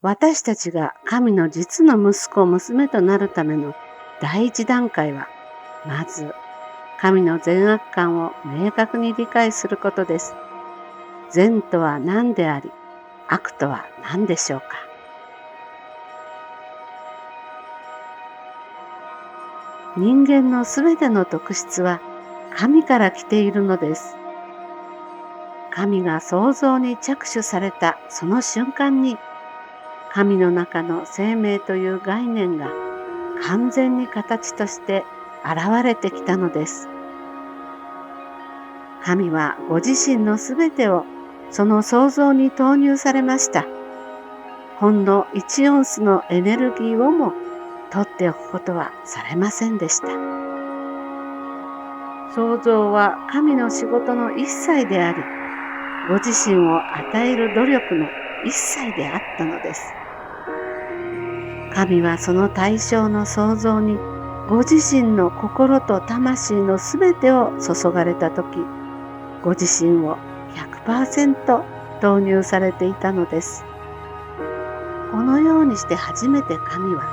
私たちが神の実の息子、娘となるための第一段階は、まず、神の善悪観を明確に理解することです。善とは何であり、悪とは何でしょうか。人間のすべての特質は神から来ているのです。神が創造に着手されたその瞬間に、神の中の生命という概念が完全に形として現れてきたのです。神はご自身のすべてをその創造に投入されました。ほんの1オンスのエネルギーをも取っておくことはされませんでした。創造は神の仕事の一切であり、ご自身を与える努力の一切であったのです。神はその対象の創造にご自身の心と魂のすべてを注がれたとき、ご自身を 100% 投入されていたのです。このようにして初めて神は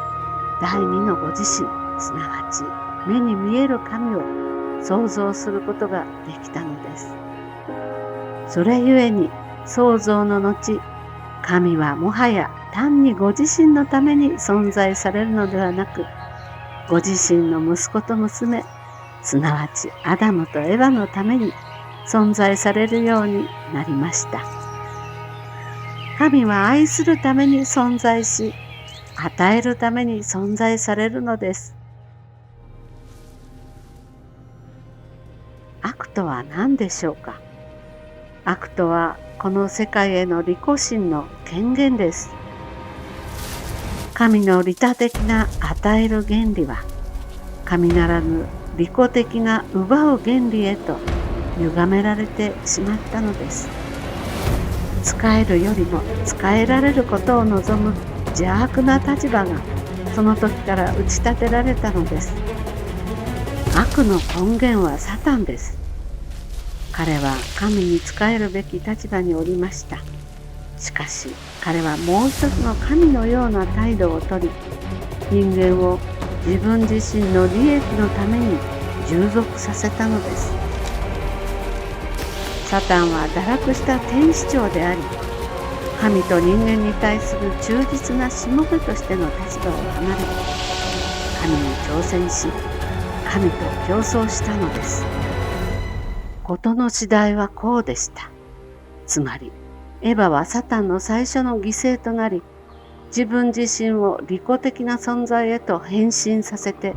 第二のご自身、すなわち目に見える神を創造することができたのです。それゆえに創造の後、神はもはや単にご自身のために存在されるのではなく、ご自身の息子と娘、すなわちアダムとエヴァのために存在されるようになりました。神は愛するために存在し、与えるために存在されるのです。悪とは何でしょうか。悪とはこの世界への利己心の権限です。神の利他的な与える原理は、神ならぬ利己的な奪う原理へと歪められてしまったのです。使えるよりも使えられることを望む邪悪な立場がその時から打ち立てられたのです。悪の根源はサタンです。彼は神に仕えるべき立場におりました。しかし彼はもう一つの神のような態度をとり、人間を自分自身の利益のために従属させたのです。サタンは堕落した天使長であり、神と人間に対する忠実なしもべとしての立場を離れ、神に挑戦し、神と競争したのです。事の次第はこうでした。つまり、エヴァはサタンの最初の犠牲となり、自分自身を利己的な存在へと変身させて、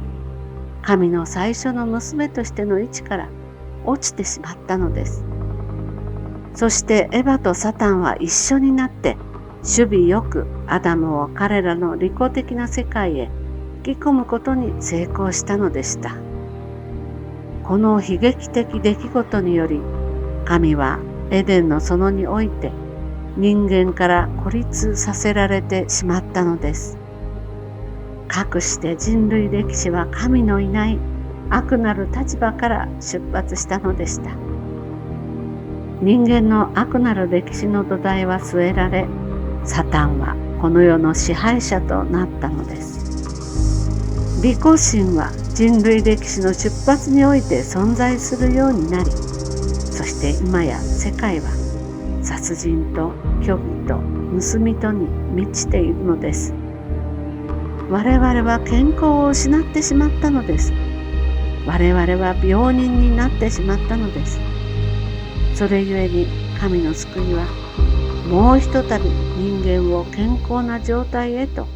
神の最初の娘としての位置から落ちてしまったのです。そしてエヴァとサタンは一緒になって守備よくアダムを彼らの利己的な世界へ引き込むことに成功したのでした。この悲劇的出来事により、神はエデンの園において人間から孤立させられてしまったのです。かくして人類歴史は神のいない悪なる立場から出発したのでした。人間の悪なる歴史の土台は据えられ、サタンはこの世の支配者となったのです。利己心は人類歴史の出発において存在するようになり、そして今や世界は殺人と虚偽と盗みとに満ちているのです。我々は健康を失ってしまったのです。我々は病人になってしまったのです。それゆえに神の救いはもうひとたび人間を健康な状態へと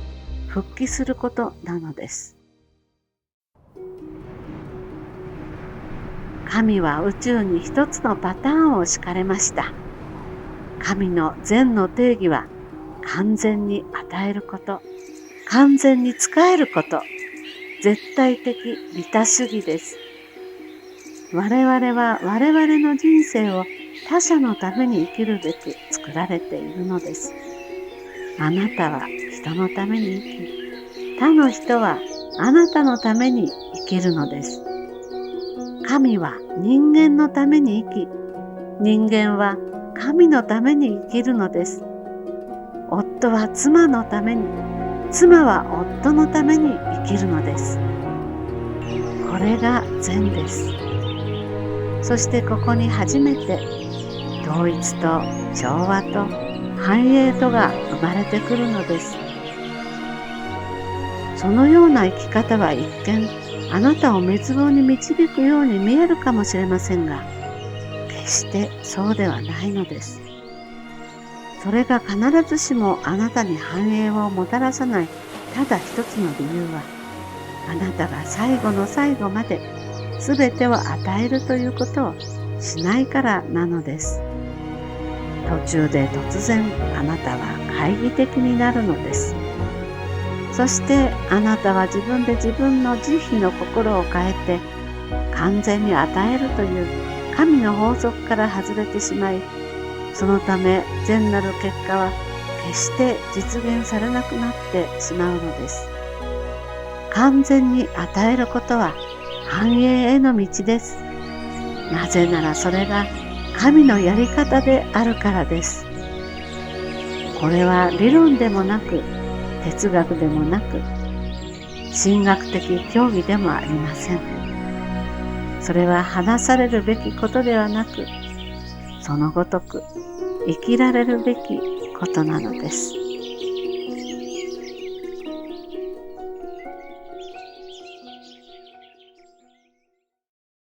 復帰することなのです。神は宇宙に一つのパターンを敷かれました。神の善の定義は完全に与えること、完全に仕えること、絶対的利他主義です。我々は我々の人生を他者のために生きるべく作られているのです。あなたは人のために生き、他の人はあなたのために生きるのです。神は人間のために生き、人間は神のために生きるのです。夫は妻のために、妻は夫のために生きるのです。これが善です。そしてここに初めて統一と調和と繁栄とが生まれてくるのです。そのような生き方は一見あなたを滅亡に導くように見えるかもしれませんが、決してそうではないのです。それが必ずしもあなたに繁栄をもたらさないただ一つの理由は、あなたが最後の最後まで全てを与えるということをしないからなのです。途中で突然あなたは懐疑的になるのです。そしてあなたは自分で自分の慈悲の心を変えて完全に与えるという神の法則から外れてしまい、そのため善なる結果は決して実現されなくなってしまうのです。完全に与えることは繁栄への道です。なぜならそれが神のやり方であるからです。これは理論でもなく、哲学でもなく、神学的教義でもありません。それは話されるべきことではなく、そのごとく生きられるべきことなのです。